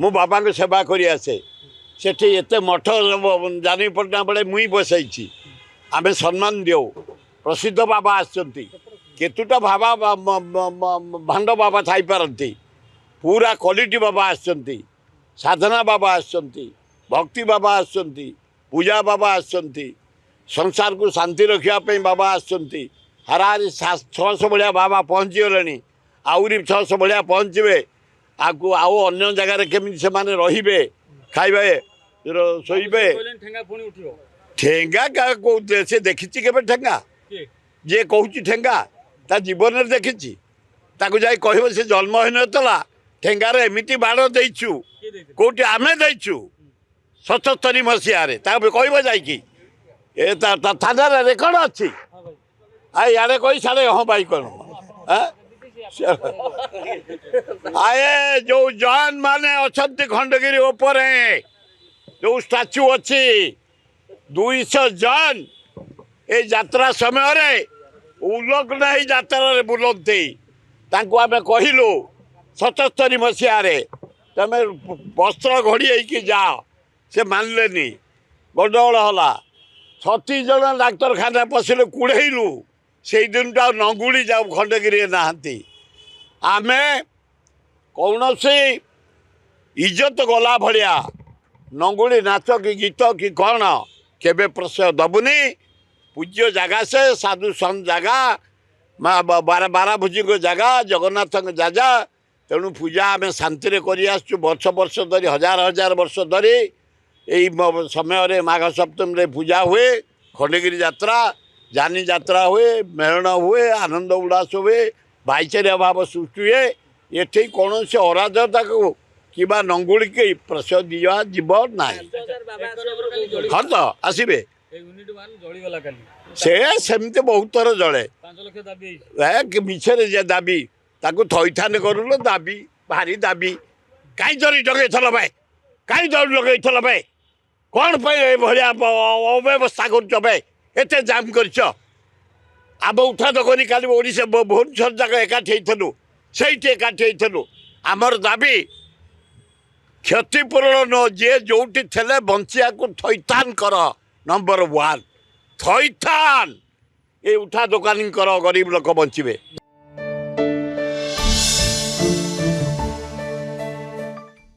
मु बाबा को सेवा करी आसे सेठी एते मठ जानी पड़ना बेले मुई बसई आम सम्मान देव प्रसिद्ध बाबा आसती केतुटा बाबा भांड बाबा थी पारती पूरा क्वालिटी बाबा आसती साधना बाबा आसती भक्ति बाबा आसती पूजा बाबा आसती संसार को शांति रखापी बाबा आसती हाराहारी 600 भाया बाबा पहुँची गले आहरी 600 भाया पहुँचे आगु आउ अन्य जगार केमी से रे खाइबे शोबे ठेंगा क्या कहते से देखी के ठेंगा जे कहूँ ठेंगा ता जीवन में देखी जाए कह से जन्म हो नाला ठेंगार एमती बाड़ देचु कौटी आम देचु 77 मसीह कह जाकि थाना रेकर्ड अच्छी इे कही साड़े हाँ भाई कौन आए जो जवान माने अच्छा खंडगिरी ऊपर जो स्टाच्यू अच्छी 200 जन ये यात्रा समय रे उल्लग्न ही यात्रा बुलती आम कहलु 77 मसीह तुम वस्त्र घोड़ी जाओ से मानले गंडगोल है 36 जन डाक्तरखाना पशिले कुड़ेलु से दिन टा नंगुड़ी जाओ खंडगिरी नहांती आमे कौन से इज्जत गला भलिया नंगुड़ी नाच कि गीत कि कौन केबे प्रश्रय दबुनी पूज्य जगह से साधु संत जगह बारा भुजी को जगह जगन्नाथ जाजा तेणु पूजा आम शांति कर वर्ष वर्ष धरी हजार हजार वर्ष धरी यही समय माघ सप्तमी रे पूजा हुए खंडगिरी यात्रा जानी यात्रा हुए मेहरण हुए आनंद उल्लास हुए भाईचारा भाव सृष्टि हुए ये कौन से अराजकता को कि नंगुड़ी के प्रश्रय दिया जीव ना हाँ तो आसबे से सेमती बहुत थर जले मिछे दाबी ताकू थईथान करूल दाबी भारी दाबी कहीं जरी जगह भाई कहीं जरी जगह भाई कौन भाया अव्यवस्था करते जाम कर आम उठा दकनी काली ओडिशा भुवनेश्वर जाक एकाठी से एकाठी आमर दाबी क्षतिपूरण न जे जो थे बंचिया को थईथान कर नंबर 1 थईथान ये उठा दुकानी कर गरीब लोक बंचे।